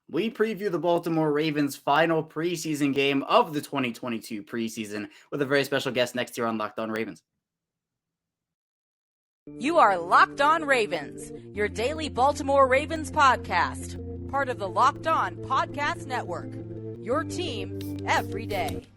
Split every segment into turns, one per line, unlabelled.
We preview the Baltimore Ravens' final preseason game of the 2022 preseason with a very special guest next year on Locked On Ravens.
You are Locked On Ravens, your daily Baltimore Ravens podcast, part of the Locked On Podcast Network, your team every day.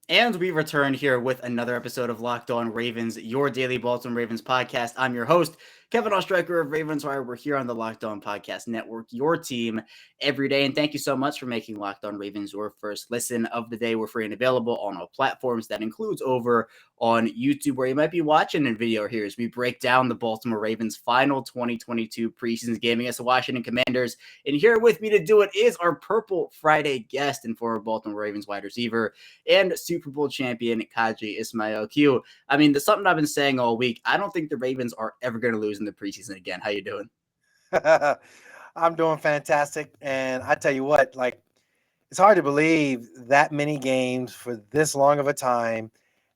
And we return here with another episode of Locked On Ravens, your daily Baltimore Ravens podcast. I'm your host, Kevin Oestreicher of Ravens Wire. We're here on the Locked On Podcast Network, your team every day. And thank you so much for making Locked On Ravens your first listen of the day. We're free and available on all platforms. That includes over on YouTube, where you might be watching in video here as we break down the Baltimore Ravens' final 2022 preseason game against the Washington Commanders. And here with me to do it is our Purple Friday guest and former Baltimore Ravens wide receiver and Super Bowl champion Qadry Ismail. Q, I mean, there's something I've been saying all week. I don't think the Ravens are ever going to lose in the preseason again. How you doing?
I'm doing fantastic. And I tell you what, it's hard to believe that many games for this long of a time.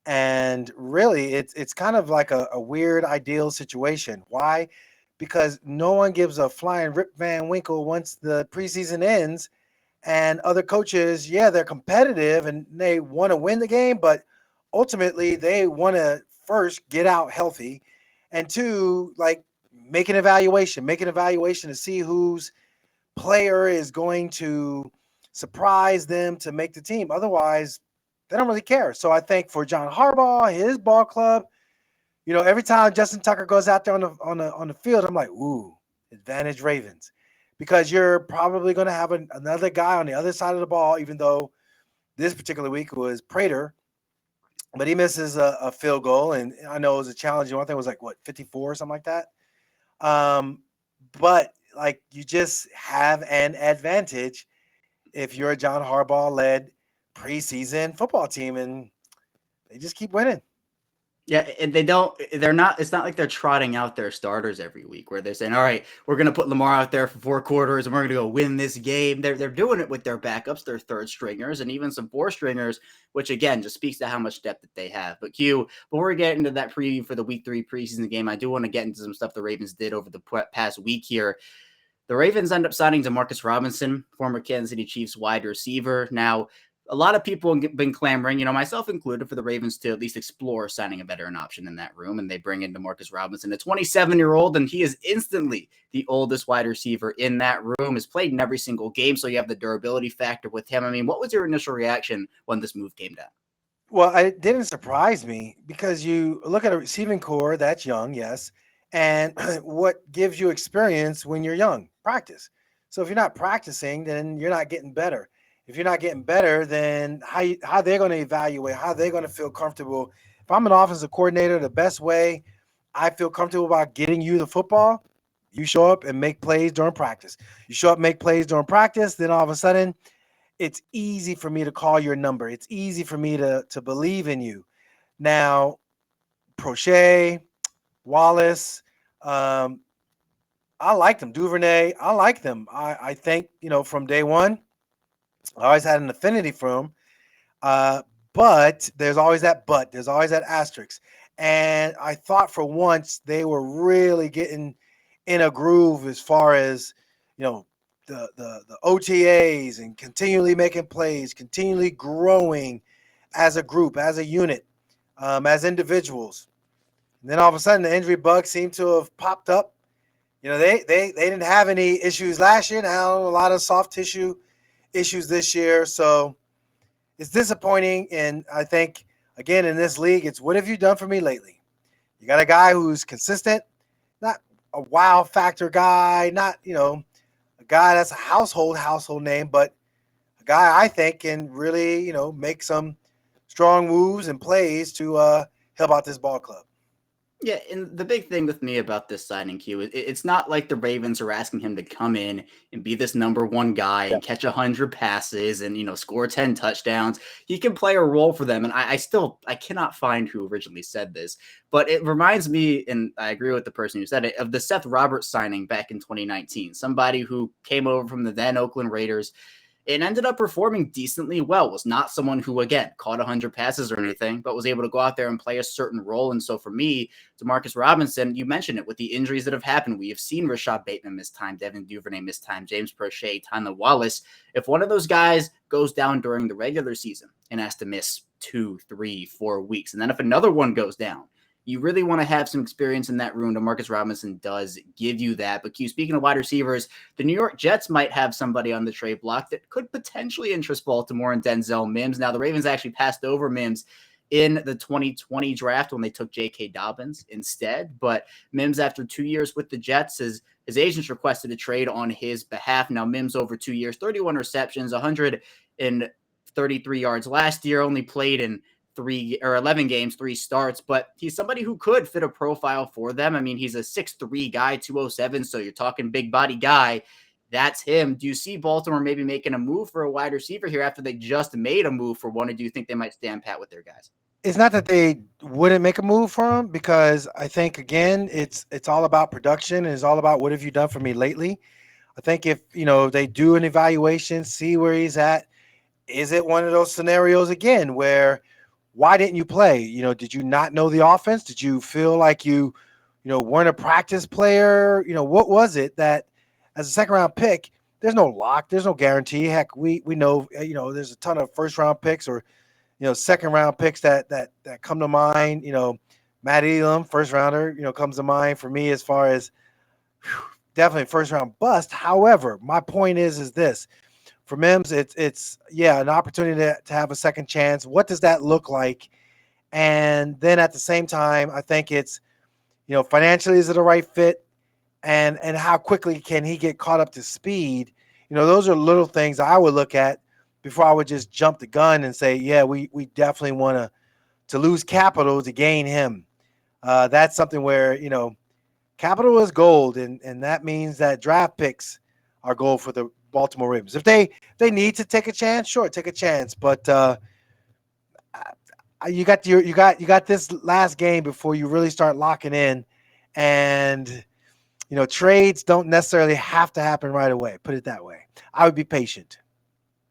And really, it's kind of like a weird ideal situation. Why? Because no one gives a flying Rip Van Winkle once the preseason ends. And other coaches, yeah, they're competitive and they want to win the game, but ultimately they want to first get out healthy, and two, make an evaluation to see whose player is going to surprise them to make the team. Otherwise, they don't really care. So I think for John Harbaugh, his ball club, every time Justin Tucker goes out there on the field, I'm like, ooh, advantage Ravens. Because you're probably going to have another guy on the other side of the ball, even though this particular week was Prater, but he misses a field goal. And I know it was a challenging one. I think it was 54 or something like that. But you just have an advantage if you're a John Harbaugh-led preseason football team, and they just keep winning.
Yeah, and it's not like they're trotting out their starters every week where they're saying, all right, we're going to put Lamar out there for 4 quarters and we're going to go win this game. They're doing it with their backups, their third stringers, and even some 4 stringers, which again, just speaks to how much depth that they have. But Q, before we get into that preview for the week 3 preseason game, I do want to get into some stuff the Ravens did over the past week here. The Ravens end up signing Demarcus Robinson, former Kansas City Chiefs wide receiver. Now, a lot of people have been clamoring, myself included, for the Ravens to at least explore signing a veteran option in that room. And they bring in Demarcus Robinson, a 27-year-old, and he is instantly the oldest wide receiver in that room, has played in every single game. So you have the durability factor with him. I mean, what was your initial reaction when this move came down?
Well, it didn't surprise me because you look at a receiving core that's young, yes. And what gives you experience when you're young? Practice. So if you're not practicing, then you're not getting better. If you're not getting better, then how they're going to evaluate, how they're going to feel comfortable. If I'm an offensive coordinator, the best way I feel comfortable about getting you the football, you show up and make plays during practice. You show up, make plays during practice, then all of a sudden, it's easy for me to call your number. It's easy for me to believe in you. Now, Prochet, Wallace, I like them. Duvernay, I like them. I think, from day one, I always had an affinity for him. But there's always that but. There's always that asterisk. And I thought for once they were really getting in a groove as far as, the OTAs and continually making plays, continually growing as a group, as a unit, as individuals. And then all of a sudden the injury bug seemed to have popped up. They didn't have any issues last year. Now a lot of soft tissue issues this year. So it's disappointing. And I think, again, in this league, it's what have you done for me lately? You got a guy who's consistent, not a wow factor guy, not, a guy that's a household name, but a guy I think can really, make some strong moves and plays to help out this ball club.
Yeah, and the big thing with me about this signing, Q, it's not like the Ravens are asking him to come in and be this number one guy
Yeah.
and catch 100 passes and score 10 touchdowns. He can play a role for them, and I cannot find who originally said this, but it reminds me, and I agree with the person who said it, of the Seth Roberts signing back in 2019. Somebody who came over from the then Oakland Raiders and ended up performing decently well. Was not someone who, again, caught 100 passes or anything, but was able to go out there and play a certain role. And so for me, Demarcus Robinson, you mentioned it with the injuries that have happened. We have seen Rashad Bateman miss time, Devin Duvernay miss time, James Prochet, Tyler Wallace. If one of those guys goes down during the regular season and has to miss 2, 3, 4 weeks, and then if another one goes down, you really want to have some experience in that room. Demarcus Robinson does give you that. But Q, speaking of wide receivers, the New York Jets might have somebody on the trade block that could potentially interest Baltimore and Denzel Mims. Now, the Ravens actually passed over Mims in the 2020 draft when they took J.K. Dobbins instead. But Mims, after 2 years with the Jets, his agents requested a trade on his behalf. Now, Mims over 2 years, 31 receptions, 133 yards last year, only played in 11 games, 3 starts, but he's somebody who could fit a profile for them. I mean, he's a 6'3 guy, 207, so you're talking big body guy. That's him. Do you see Baltimore maybe making a move for a wide receiver here after they just made a move for one, or do you think they might stand pat with their guys?
It's not that they wouldn't make a move for him, because I think, again, it's all about production, and it's all about what have you done for me lately. I think if they do an evaluation, see where he's at. Is it one of those scenarios again where why didn't you play? Did you not know the offense? Did you feel like you weren't a practice player? What was it that, as a second round pick, there's no lock, there's no guarantee. Heck, we know, there's a ton of first round picks or, second round picks that come to mind. Matt Elam, first rounder, comes to mind for me as far as definitely first round bust. However, my point is this. For Mims, it's an opportunity to have a second chance. What does that look like? And then at the same time, I think it's, financially, is it a right fit? And how quickly can he get caught up to speed? Those are little things I would look at before I would just jump the gun and say, yeah, we definitely want to lose capital to gain him. That's something where, capital is gold, and that means that draft picks are gold for the Baltimore Ravens. If they need to take a chance, sure, take a chance. But you got this last game before you really start locking in, and trades don't necessarily have to happen right away. Put it that way. I would be patient.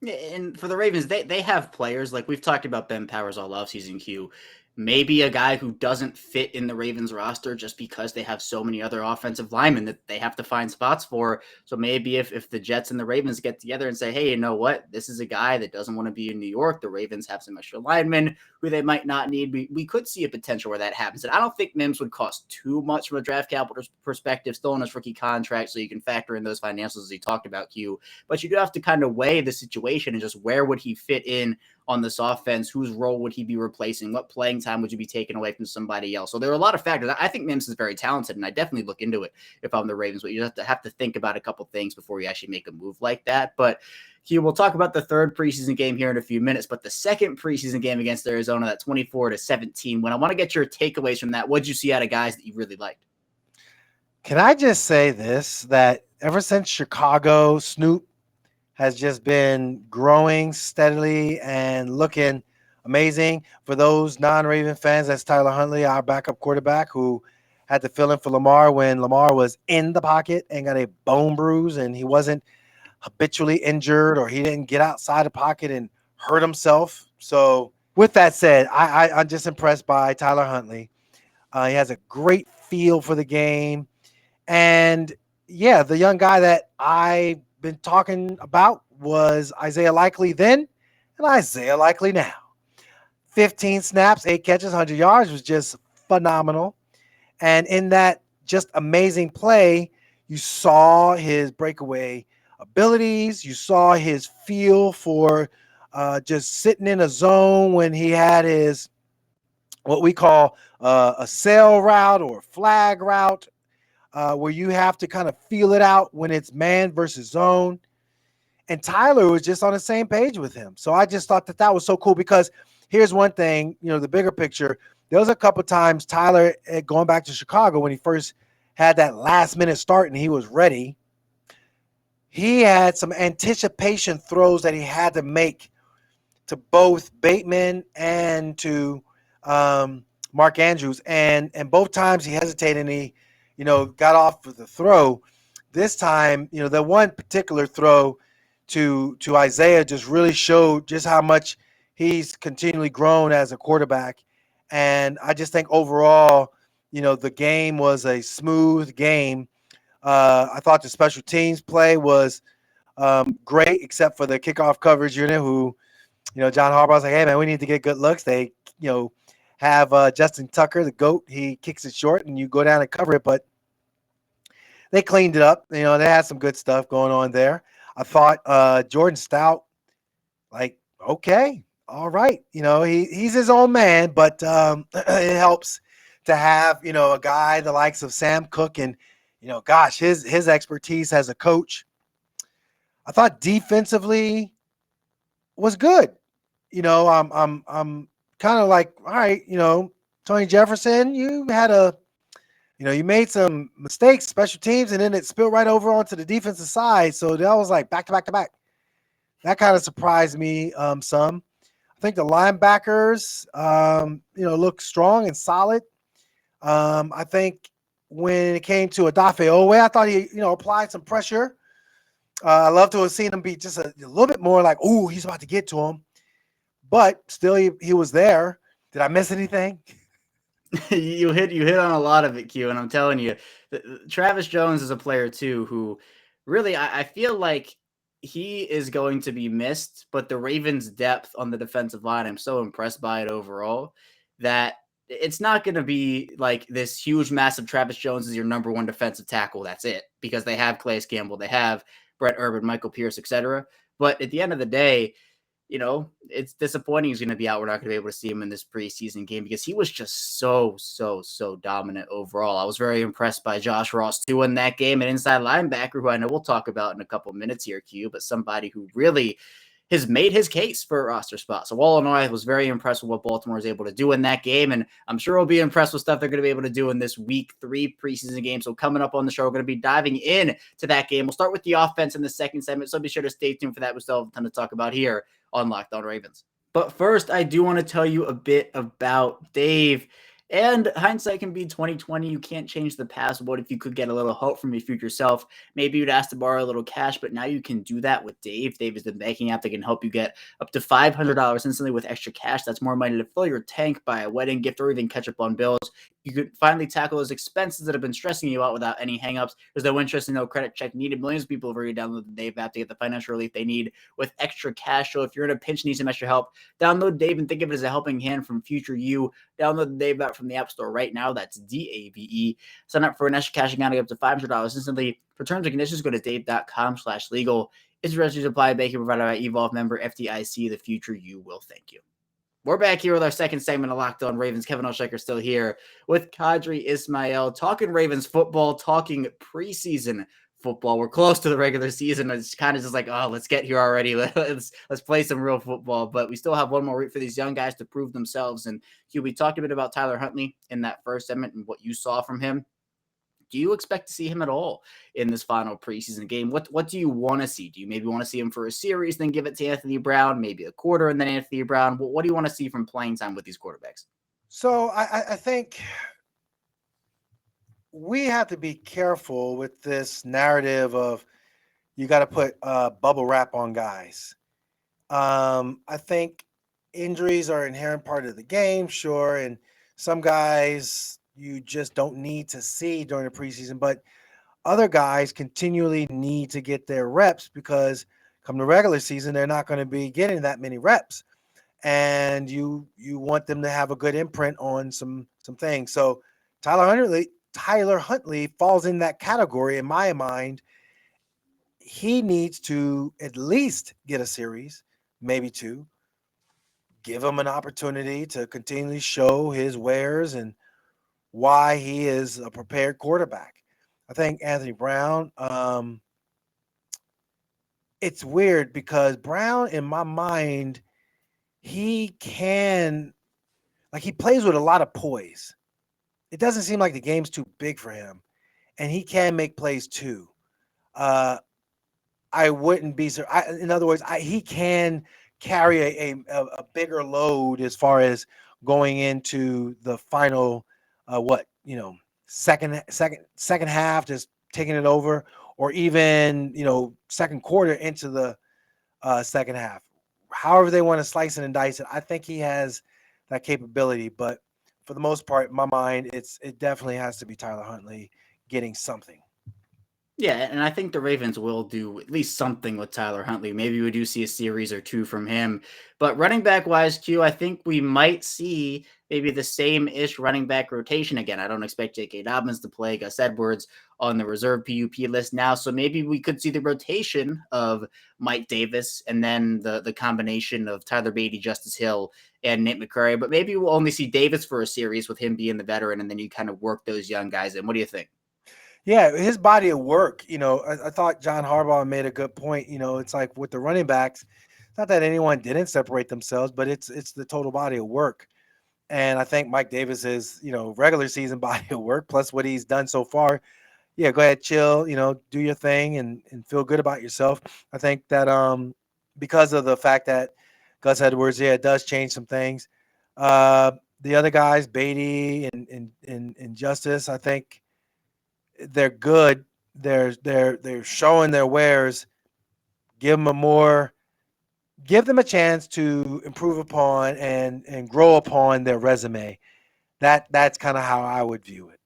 And for the Ravens, they have players like we've talked about Ben Powers all offseason, Q. Maybe a guy who doesn't fit in the Ravens roster just because they have so many other offensive linemen that they have to find spots for. So maybe if the Jets and the Ravens get together and say, hey, you know what? This is a guy that doesn't want to be in New York. The Ravens have some extra linemen who they might not need. We could see a potential where that happens. And I don't think Mims would cost too much from a draft capital perspective, still on his rookie contract, so you can factor in those financials as he talked about, Q. But you do have to kind of weigh the situation and just where would he fit in on this offense, whose role would he be replacing? What playing time would you be taking away from somebody else? So there are a lot of factors. I think Mims is very talented, and I definitely look into it if I'm the Ravens, but you have to think about a couple things before you actually make a move like that. But Hugh, we'll talk about the third preseason game here in a few minutes, but the second preseason game against Arizona, that 24-17 win, I want to get your takeaways from that. What did you see out of guys that you really liked?
Can I just say this, that ever since Chicago, Snoop has just been growing steadily and looking amazing. For those non-Raven fans, that's Tyler Huntley, our backup quarterback, who had to fill in for Lamar when Lamar was in the pocket and got a bone bruise, and he wasn't habitually injured, or he didn't get outside the pocket and hurt himself. So with that said, I'm just impressed by Tyler Huntley. He has a great feel for the game. And, yeah, the young guy that I've been talking about was Isaiah Likely then and Isaiah Likely now. 15 snaps, 8 catches, 100 yards was just phenomenal. And in that just amazing play, you saw his breakaway abilities. You saw his feel for just sitting in a zone when he had his what we call a sail route or flag route, where you have to kind of feel it out when it's man versus zone. And Tyler was just on the same page with him. So I just thought that was so cool, because here's one thing, the bigger picture. there was a couple times Tyler, going back to Chicago when he first had that last minute start and he was ready. He had some anticipation throws that he had to make to both Bateman and to Mark Andrews, and both times he hesitated and he, got off of the throw. This time, the one particular throw to Isaiah just really showed just how much he's continually grown as a quarterback. And I just think overall, the game was a smooth game. I thought the special teams play was great, except for the kickoff coverage unit who, John Harbaugh's like, hey, man, we need to get good looks. They, have Justin Tucker, the GOAT. He kicks it short, and you go down and cover it. But they cleaned it up. They had some good stuff going on there. I thought Jordan Stout, like, okay, all right. He's his own man, but it helps to have, a guy the likes of Sam Cook and, gosh, his expertise as a coach. I thought defensively was good. I'm kind of like, all right, Tony Jefferson, you had you made some mistakes, special teams, and then it spilled right over onto the defensive side. So that was like back to back to back. That kind of surprised me some. I think the linebackers, look strong and solid. I think when it came to Odafe Owe, I thought he, applied some pressure. I love to have seen him be just a little bit more like, oh, he's about to get to him. But still, he was there. Did I miss anything?
You hit on a lot of it, Q, and I'm telling you, Travis Jones is a player too who really I feel like he is going to be missed, but the Ravens' depth on the defensive line, I'm so impressed by it overall that it's not going to be like this huge, massive Travis Jones is your number one defensive tackle. That's it, because they have Calais Campbell, they have Brett Urban, Michael Pierce, etc. But at the end of the day, it's disappointing he's going to be out. We're not going to be able to see him in this preseason game because he was just so dominant overall. I was very impressed by Josh Ross too in that game, an inside linebacker who I know we'll talk about in a couple of minutes here, Q, but somebody who really has made his case for a roster spot. So all in all, I was very impressed with what Baltimore was able to do in that game, and I'm sure we'll be impressed with stuff they're going to be able to do in this week 3 preseason game. So coming up on the show, we're going to be diving in to that game. We'll start with the offense in the second segment, so be sure to stay tuned for that. We still have a ton to talk about here on Locked On Ravens. But first, I do want to tell you a bit about Dave. And hindsight can be 2020. You can't change the past. What if you could get a little help from your future self? Maybe you'd ask to borrow a little cash, but now you can do that with Dave. Dave is the banking app that can help you get up to $500 instantly with extra cash. That's more money to fill your tank, buy a wedding gift, or even catch up on bills. You could finally tackle those expenses that have been stressing you out without any hangups. There's no interest and no credit check needed. Millions of people have already downloaded the Dave app to get the financial relief they need with extra cash. So if you're in a pinch and need some extra help, download Dave and think of it as a helping hand from future you. Download the Dave app from the App Store right now. That's DAVE. Sign up for an extra cash account to get up to $500 instantly. For terms and conditions, go to dave.com/legal. It's registered to apply. Banking provided by Evolve member FDIC. The future you will thank you. We're back here with our second segment of Locked On Ravens. Kevin Olshaker still here with Qadry Ismail, talking Ravens football, talking preseason football. We're close to the regular season. It's kind of just like, oh, let's get here already. Let's play some real football. But we still have one more week for these young guys to prove themselves. And Hugh, we talked a bit about Tyler Huntley in that first segment and what you saw from him. Do you expect to see him at all in this final preseason game? What do you want to see? Do you maybe want to see him for a series, then give it to Anthony Brown, maybe a quarter, and then Anthony Brown? What do you want to see from playing time with these quarterbacks?
So I think we have to be careful with this narrative of you got to put bubble wrap on guys. I think injuries are an inherent part of the game, sure, and some guys you just don't need to see during the preseason, but other guys continually need to get their reps because come the regular season, they're not going to be getting that many reps. And you want them to have a good imprint on some things. So Tyler Huntley falls in that category in my mind. He needs to at least get a series, maybe 2. Give him an opportunity to continually show his wares and why he is a prepared quarterback. I think Anthony Brown, it's weird because Brown, in my mind, he can, Like he plays with a lot of poise. It doesn't seem like the game's too big for him, and he can make plays too. Uh, I wouldn't be in other words, he can carry a bigger load as far as going into the final second half, just taking it over, or even second quarter into the second half. However they want to slice it and dice it, I think he has that capability. But for the most part, in my mind, it definitely has to be Tyler Huntley getting something.
Yeah, and I think the Ravens will do at least something with Tyler Huntley. Maybe we do see a series or two from him. But running back wise, Q, I think we might see maybe the same-ish running back rotation again. I don't expect J.K. Dobbins to play, Gus Edwards on the reserve PUP list now. So maybe we could see the rotation of Mike Davis and then the combination of Tyler Beatty, Justice Hill, and Nate McCurry. But maybe we'll only see Davis for a series with him being the veteran, and then you kind of work those young guys in. What do you think?
Yeah, his body of work, I thought John Harbaugh made a good point. It's like with the running backs, it's not that anyone didn't separate themselves, but it's the total body of work. And I think Mike Davis is, regular season body of work plus what he's done so far. Yeah, go ahead, chill, do your thing and feel good about yourself. I think that because of the fact that Gus Edwards, it does change some things. The other guys, Beatty and Justice, I think they're good. They're showing their wares. Give them a chance to improve upon and grow upon their resume. That's kind of how I would view it.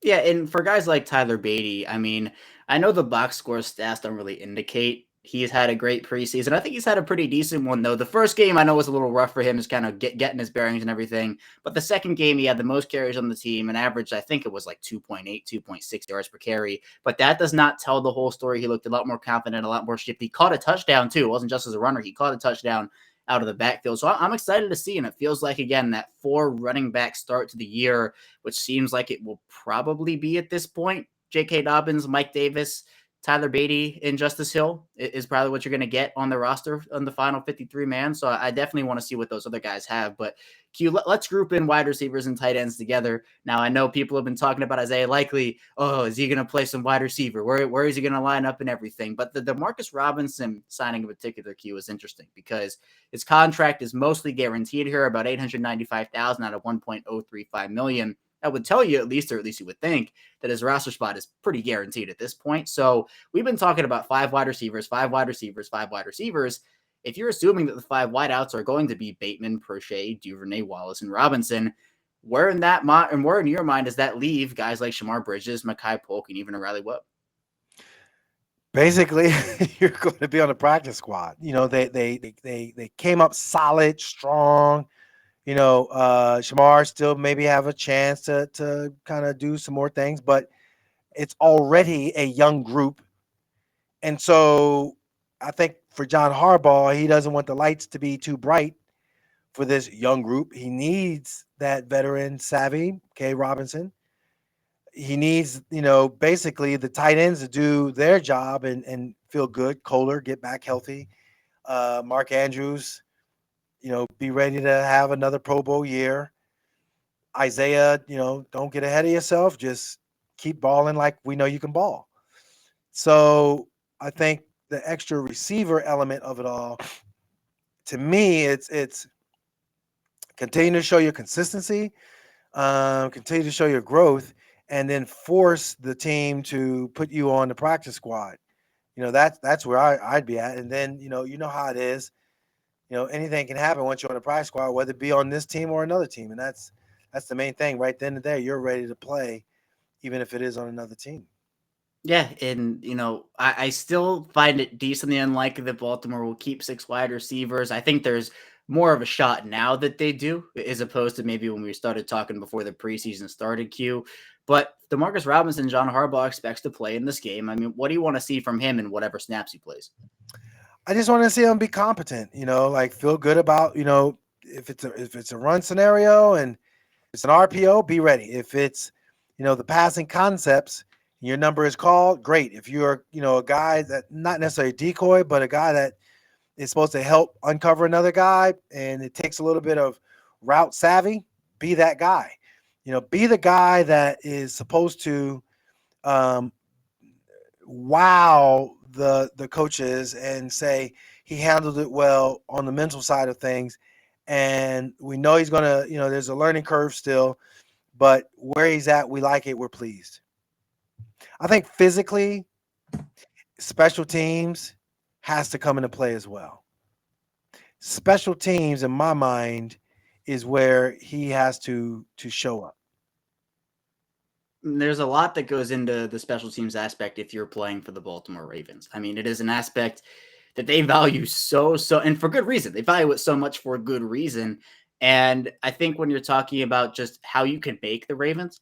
Yeah, and for guys like Tyler Beatty, I mean, I know the box score stats don't really indicate he's had a great preseason. I think he's had a pretty decent one, though. The first game I know was a little rough for him, just kind of getting his bearings and everything. But the second game, he had the most carries on the team, and average, I think it was like 2.8, 2.6 yards per carry. But that does not tell the whole story. He looked a lot more confident, a lot more shifty. He caught a touchdown, too. It wasn't just as a runner. He caught a touchdown out of the backfield. So I'm excited to see, and it feels like, again, that 4 running back start to the year, which seems like it will probably be at this point. J.K. Dobbins, Mike Davis, Tyler Beatty, and Justice Hill is probably what you're going to get on the roster on the final 53 man. So I definitely want to see what those other guys have. But Q, let's group in wide receivers and tight ends together. Now, I know people have been talking about Isaiah Likely. Oh, is he going to play some wide receiver? Where is he going to line up and everything? But the Demarcus Robinson signing in particular, Q, is interesting because his contract is mostly guaranteed here, about $895,000 out of $1.035 million. That would tell you, at least you would think, that his roster spot is pretty guaranteed at this point. So we've been talking about 5 wide receivers, 5 wide receivers, 5 wide receivers. If you're assuming that the 5 wideouts are going to be Bateman, Prochet, Duvernay, Wallace, and Robinson, where in your mind does that leave guys like Shamar Bridges, Mekhi Polk, and even a Riley Webb?
Basically, you're going to be on the practice squad. They came up solid, strong. Shamar still maybe have a chance to kind of do some more things, but it's already a young group. And so I think for John Harbaugh, he doesn't want the lights to be too bright for this young group. He needs that veteran savvy, K. Robinson. He needs, basically the tight ends to do their job and feel good. Kohler, get back healthy. Mark Andrews, be ready to have another Pro Bowl year. Isaiah, don't get ahead of yourself. Just keep balling like we know you can ball. So I think the extra receiver element of it all, to me, it's continue to show your consistency, continue to show your growth, and then force the team to put you on the practice squad. That's where I'd be at. And then, you know how it is. Anything can happen once you're on the practice squad, whether it be on this team or another team. And that's the main thing. Right then and there, you're ready to play, even if it is on another team.
Yeah, and I still find it decently unlikely that Baltimore will keep 6 wide receivers. I think there's more of a shot now that they do, as opposed to maybe when we started talking before the preseason started, Q. But Demarcus Robinson, John Harbaugh expects to play in this game. I mean, what do you want to see from him in whatever snaps he plays?
I just want to see him be competent, like feel good about, if it's a run scenario and it's an RPO, be ready. If it's, the passing concepts, your number is called, great. If you're, a guy that not necessarily a decoy, but a guy that is supposed to help uncover another guy, and it takes a little bit of route savvy, be that guy. Be the guy that is supposed to um, wow the coaches and say he handled it well on the mental side of things. And we know he's gonna, there's a learning curve still, but where he's at, we like it. We're pleased. I think physically, special teams has to come into play as well. Special teams, in my mind, is where he has to show up.
There's a lot that goes into the special teams aspect if you're playing for the Baltimore Ravens. I mean, it is an aspect that they value so, and for good reason. They value it so much for a good reason. And I think when you're talking about just how you can make the Ravens,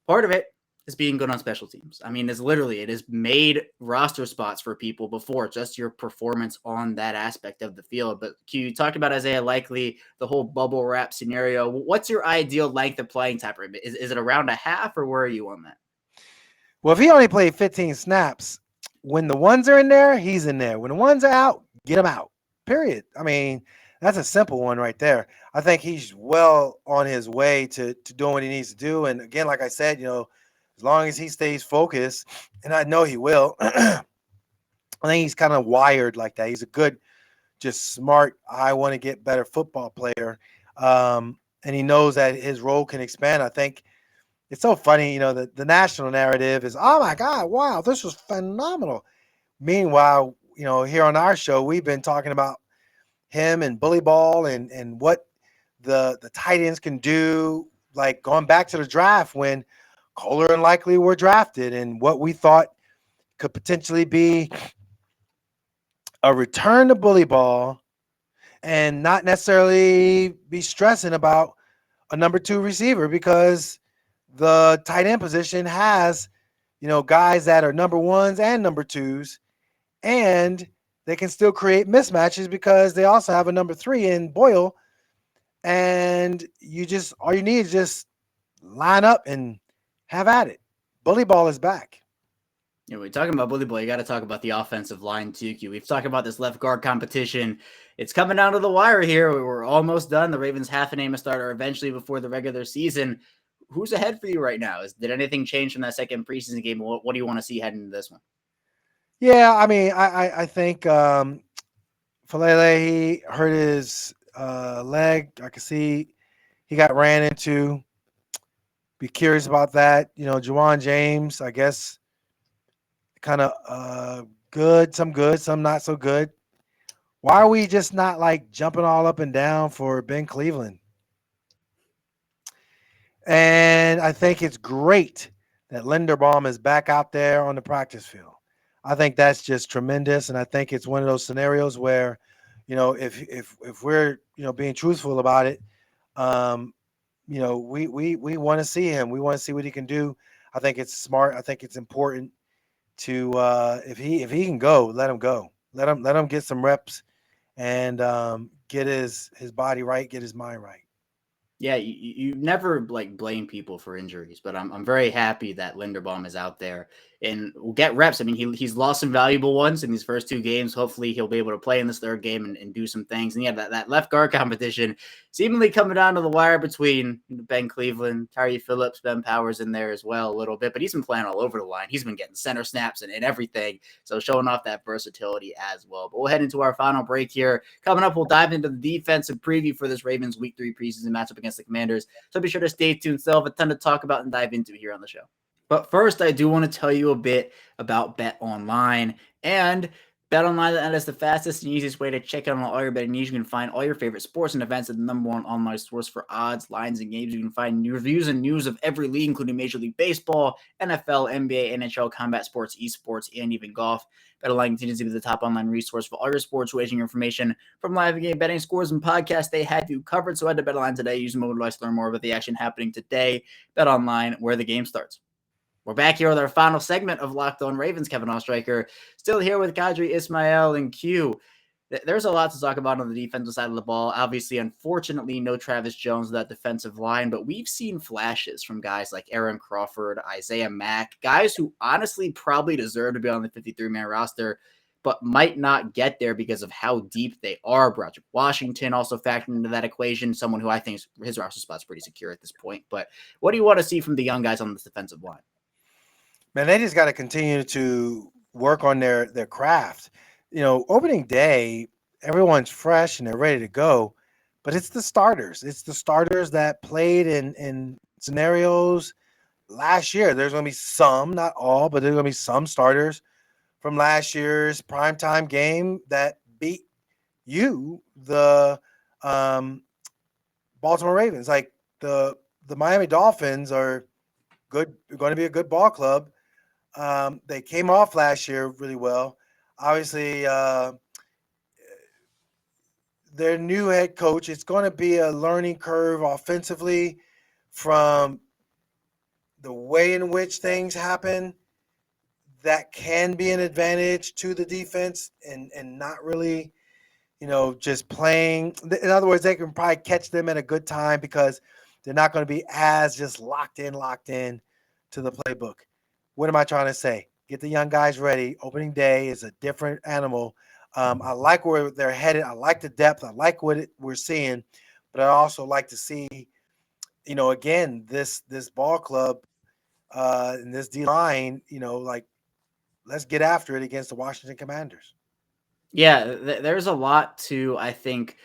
part of it is being good on special teams. I mean, it has made roster spots for people before, just your performance on that aspect of the field. But Q, you talked about Isaiah Likely, the whole bubble wrap scenario. What's your ideal length of playing time? Is it around a half, or where are you on that?
Well, if he only played 15 snaps, when the ones are in there, he's in there. When the ones are out, get him out. Period. I mean, that's a simple one right there. I think he's well on his way to doing what he needs to do. And again, like I said, as long as he stays focused, and I know he will, I think he's kind of wired like that. He's a good, just smart, I want to get better football player. And he knows that his role can expand. I think it's so funny, the national narrative is, oh my God, wow, this was phenomenal. Meanwhile, here on our show, we've been talking about him and bully ball and what the tight ends can do, like going back to the draft when Kohler and Likely were drafted, and what we thought could potentially be a return to bully ball and not necessarily be stressing about a number 2 receiver, because the tight end position has, guys that are number 1s and number 2s, and they can still create mismatches because they also have a number 3 in Boyle. And all you need is just line up and have at it. Bully ball is back.
We're talking about bully ball. You got to talk about the offensive line too, Q. We've talked about this left guard competition. It's coming down to the wire here. We're almost done. The Ravens have to name a starter eventually before the regular season. Who's ahead for you right now? Did anything change from that second preseason game? What do you want to see heading into this one?
Yeah, I mean, I think Falele, he hurt his leg. I can see he got ran into. Be curious about that. Juwan James, I guess, kind of good, some not so good. Why are we just not like jumping all up and down for Ben Cleveland? And I think it's great that Linderbaum is back out there on the practice field. I think that's just tremendous, and I think it's one of those scenarios where, if we're being truthful about it, we want to see him. We want to see what he can do. I think it's smart. I think it's important to if he can go, let him go. Let him get some reps and get his body right, get his mind right.
Yeah, you never blame people for injuries, but I'm very happy that Linderbaum is out there and will get reps. I mean, he's lost some valuable ones in these first 2 games. Hopefully he'll be able to play in this third game and do some things. And yeah, that left guard competition seemingly coming down to the wire between Ben Cleveland, Tyree Phillips, Ben Powers in there as well a little bit, but he's been playing all over the line. He's been getting center snaps and everything. So showing off that versatility as well. But we'll head into our final break here. Coming up, we'll dive into the defensive preview for this Ravens Week 3 preseason matchup against the Commanders. So be sure to stay tuned. Still have a ton to talk about and dive into here on the show. But first, I do want to tell you a bit about BetOnline. And BetOnline is the fastest and easiest way to check out on all your betting needs. You can find all your favorite sports and events at the #1 online source for odds, lines, and games. You can find new reviews and news of every league, including Major League Baseball, NFL, NBA, NHL, combat sports, esports, and even golf. BetOnline continues to be the top online resource for all your sports wagering information, from live game betting, scores, and podcasts. They have you covered. So head to BetOnline today. Use the mobile device to learn more about the action happening today. BetOnline, where the game starts. We're back here with our final segment of Locked On Ravens. Kevin Ostreicher still here with Qadry Ismail and Q. There's a lot to talk about on the defensive side of the ball. Obviously, unfortunately, no Travis Jones with that defensive line, but we've seen flashes from guys like Aaron Crawford, Isaiah Mack, guys who honestly probably deserve to be on the 53-man roster, but might not get there because of how deep they are. Broderick Washington also factored into that equation, someone who I think his roster spot's pretty secure at this point. But what do you want to see from the young guys on this defensive line?
Man, they just got to continue to work on their craft. Opening day, everyone's fresh and they're ready to go, but it's the starters. It's the starters that played in scenarios last year. There's going to be some, not all, but there's going to be some starters from last year's primetime game that beat the Baltimore Ravens. Like the Miami Dolphins are good, going to be a good ball club. They came off last year really well. Obviously, their new head coach, it's going to be a learning curve offensively from the way in which things happen. That can be an advantage to the defense and not really, just playing. In other words, they can probably catch them at a good time because they're not going to be as just locked in to the playbook. What am I trying to say? Get the young guys ready. Opening day is a different animal. I like where they're headed. I like the depth. I like what we're seeing, but I also like to see, again, this ball club and this D line, let's get after it against the Washington Commanders.
Yeah, there's a lot to, I think,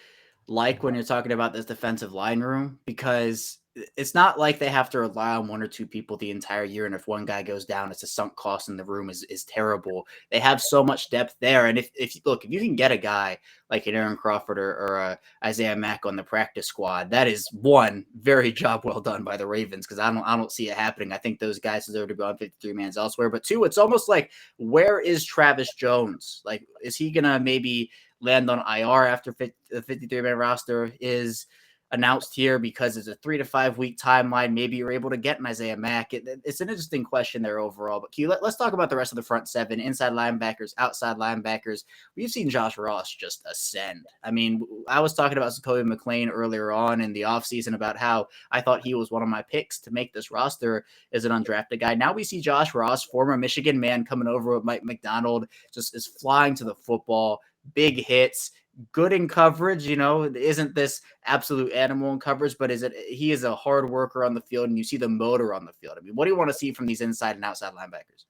like when you're talking about this defensive line room, because it's not like they have to rely on one or two people the entire year. And if one guy goes down, it's a sunk cost in the room is terrible. They have so much depth there. And if you can get a guy like an Aaron Crawford or Isaiah Mack on the practice squad, that is one very job well done by the Ravens. Cause I don't see it happening. I think those guys deserve to go on 53 mans elsewhere, but two, it's almost like, where is Travis Jones? Like, is he going to maybe land on IR after the 53-man roster is announced here because it's a 3 to 5 week timeline? Maybe you're able to get an Isaiah Mack. It's an interesting question there overall. But Q, let's talk about the rest of the front seven: inside linebackers, outside linebackers. We've seen Josh Ross just ascend. I mean, I was talking about Zakoby McClain earlier on in the offseason about how I thought he was one of my picks to make this roster as an undrafted guy. Now we see Josh Ross, former Michigan man, coming over with Mike McDonald, just is flying to the football, big hits, good in coverage. Isn't this absolute animal in coverage, but he is a hard worker on the field, and you see the motor on the field. I mean, what do you want to see from these inside and outside linebackers?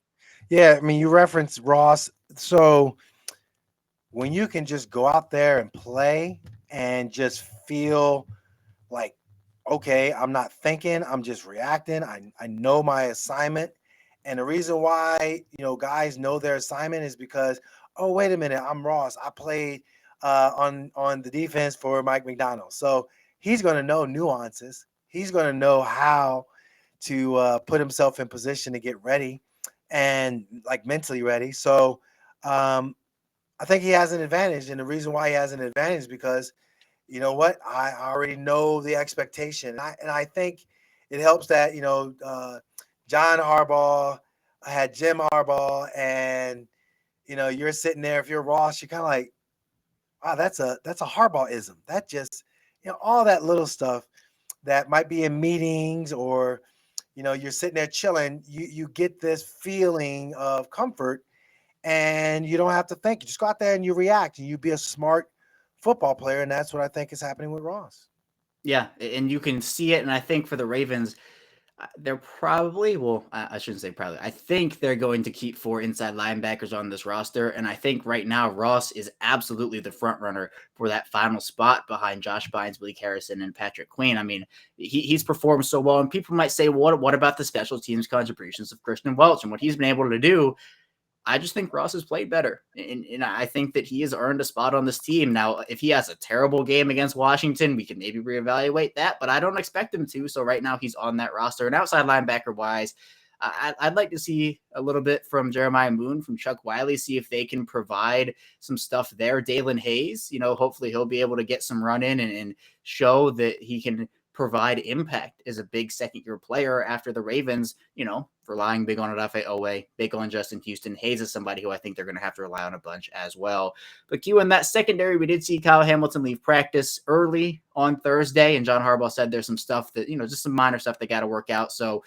Yeah, I mean, you referenced Ross. So when you can just go out there and play and just feel like, okay, I'm not thinking, I'm just reacting. I know my assignment. And the reason why, guys know their assignment is because, oh, wait a minute, I'm Ross. I played on the defense for Mike McDonald. So he's going to know nuances. He's going to know how to put himself in position to get ready and like mentally ready. So I think he has an advantage. And the reason why he has an advantage is because, you know what, I already know the expectation. And I think it helps that, John Harbaugh had Jim Harbaugh, and, you're sitting there, if you're Ross, you're kind of like, wow, that's a Harbaugh-ism. That just, all that little stuff that might be in meetings or, you're sitting there chilling, you get this feeling of comfort and you don't have to think. You just go out there and you react and you be a smart football player. And that's what I think is happening with Ross.
Yeah, and you can see it. And I think for the Ravens, they're probably, well, I shouldn't say probably, I think they're going to keep 4 inside linebackers on this roster. And I think right now Ross is absolutely the front runner for that final spot behind Josh Bynes, Blake Harrison, and Patrick Queen. I mean, he's performed so well, and people might say, what about the special teams contributions of Christian Welch and what he's been able to do? I just think Ross has played better, and I think that he has earned a spot on this team. Now, if he has a terrible game against Washington, we can maybe reevaluate that, but I don't expect him to. So right now he's on that roster. And outside linebacker-wise, I'd like to see a little bit from Jeremiah Moon, from Chuck Wiley, see if they can provide some stuff there. Dalen Hayes, hopefully he'll be able to get some run in and show that he can provide impact as a big second-year player after the Ravens, relying big on Odafe Owe, big on Justin Houston. Hayes is somebody who I think they're going to have to rely on a bunch as well. But Q, in that secondary, we did see Kyle Hamilton leave practice early on Thursday, and John Harbaugh said there's some stuff that, just some minor stuff they got to work out. So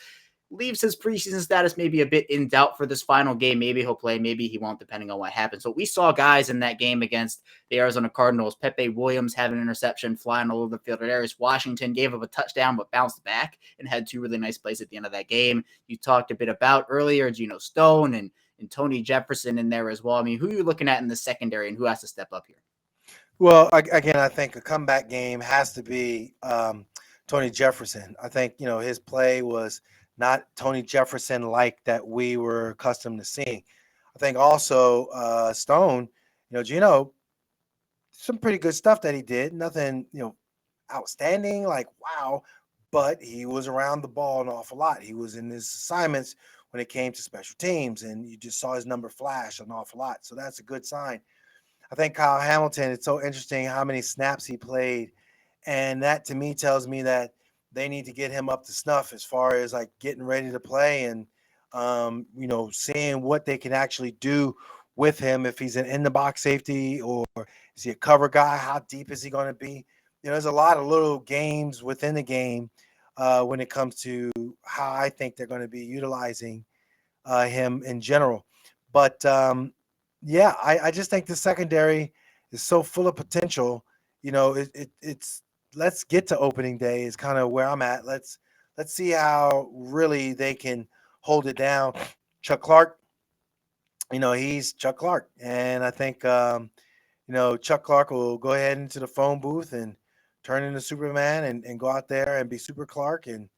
leaves his preseason status maybe a bit in doubt for this final game. Maybe he'll play, maybe he won't, depending on what happens. So we saw guys in that game against the Arizona Cardinals. Pepe Williams had an interception flying all over the field. Darius Washington gave up a touchdown but bounced back and had two really nice plays at the end of that game. You talked a bit about earlier Geno Stone and Tony Jefferson in there as well. I mean, who are you looking at in the secondary and who has to step up here?
Well, again, I think a comeback game has to be Tony Jefferson. I think, his play was not Tony Jefferson like that we were accustomed to seeing. I think also Stone, Geno, some pretty good stuff that he did. Nothing, outstanding, like wow, but he was around the ball an awful lot. He was in his assignments when it came to special teams, and you just saw his number flash an awful lot. So that's a good sign. I think Kyle Hamilton, it's so interesting how many snaps he played. And that to me tells me that they need to get him up to snuff as far as like getting ready to play and, seeing what they can actually do with him. If he's an in the box safety or is he a cover guy? How deep is he going to be? There's a lot of little games within the game when it comes to how I think they're going to be utilizing him in general. But, I just think the secondary is so full of potential. It's let's get to opening day is kind of where I'm at. Let's see how really they can hold it down. Chuck Clark, he's Chuck Clark, and I think Chuck Clark will go ahead into the phone booth and turn into Superman and go out there and be Super Clark and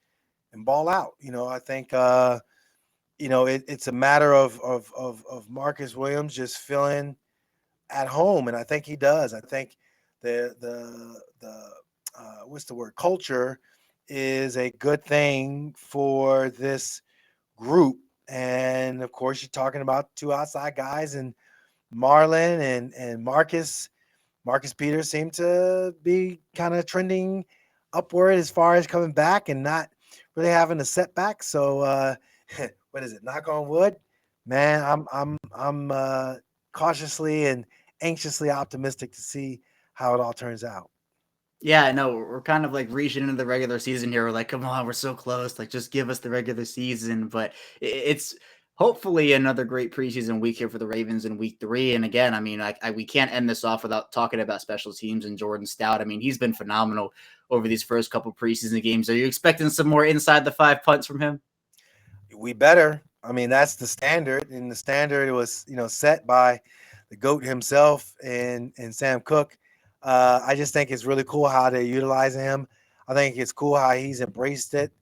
ball out. I think it's a matter of Marcus Williams just feeling at home, and I think he does. I think the what's the word? Culture is a good thing for this group, and of course, you're talking about two outside guys, and Marlon and Marcus. Marcus Peters seemed to be kind of trending upward as far as coming back and not really having a setback. So, what is it? Knock on wood, man. I'm cautiously and anxiously optimistic to see how it all turns out.
Yeah, I know. We're kind of like reaching into the regular season here. We're like, come on, we're so close. Like, just give us the regular season. But it's hopefully another great preseason week here for the Ravens in week 3. And again, I mean, we can't end this off without talking about special teams and Jordan Stout. I mean, he's been phenomenal over these first couple preseason games. Are you expecting some more inside the 5 punts from him?
We better. I mean, that's the standard, and the standard was, set by the GOAT himself and Sam Cook. I just think it's really cool how they're utilizing him. I think it's cool how he's embraced it,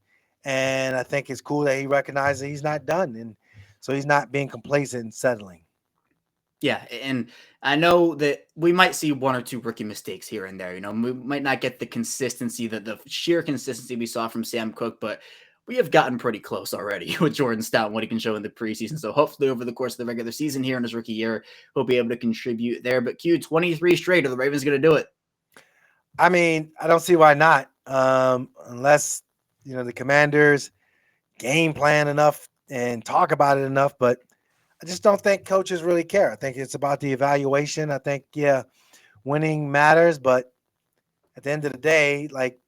and I think it's cool that he recognizes he's not done, and so he's not being complacent and settling.
Yeah, and I know that we might see 1 or 2 rookie mistakes here and there. We might not get the consistency, the sheer consistency we saw from Sam Cook, but we have gotten pretty close already with Jordan Stout and what he can show in the preseason. So hopefully over the course of the regular season here in his rookie year, he'll be able to contribute there. But Q, 23 straight, are the Ravens going to do it?
I mean, I don't see why not, unless, the Commanders game plan enough and talk about it enough. But I just don't think coaches really care. I think it's about the evaluation. I think, winning matters. But at the end of the day, like,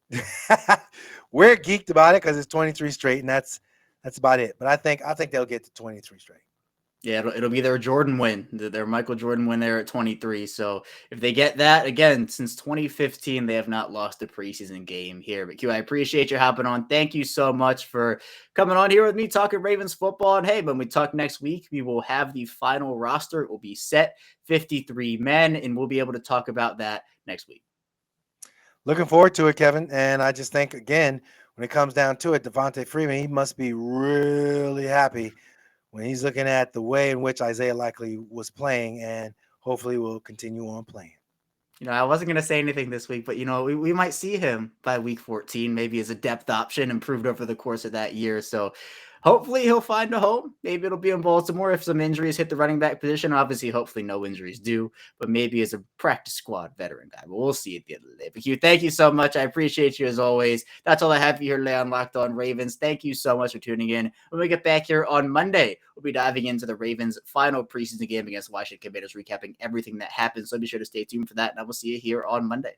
we're geeked about it because it's 23 straight, and that's about it. But I think they'll get to 23 straight.
Yeah, it'll be their Jordan win, their Michael Jordan win there at 23. So if they get that, again, since 2015, they have not lost a preseason game here. But Q, I appreciate you hopping on. Thank you so much for coming on here with me, talking Ravens football. And hey, when we talk next week, we will have the final roster. It will be set, 53 men, and we'll be able to talk about that next week.
Looking forward to it, Kevin. And I just think, again, when it comes down to it, Devontae Freeman, he must be really happy when he's looking at the way in which Isaiah Likely was playing, and hopefully will continue on playing.
I wasn't going to say anything this week, but, we might see him by week 14, maybe as a depth option, improved over the course of that year. So hopefully he'll find a home. Maybe it'll be in Baltimore if some injuries hit the running back position. Obviously, hopefully no injuries do, but maybe as a practice squad veteran guy. But we'll see at the end of the day. But Q, thank you so much. I appreciate you as always. That's all I have for you here today on Locked On Ravens. Thank you so much for tuning in. When we get back here on Monday, we'll be diving into the Ravens' final preseason game against Washington Commanders, recapping everything that happened. So be sure to stay tuned for that, and I will see you here on Monday.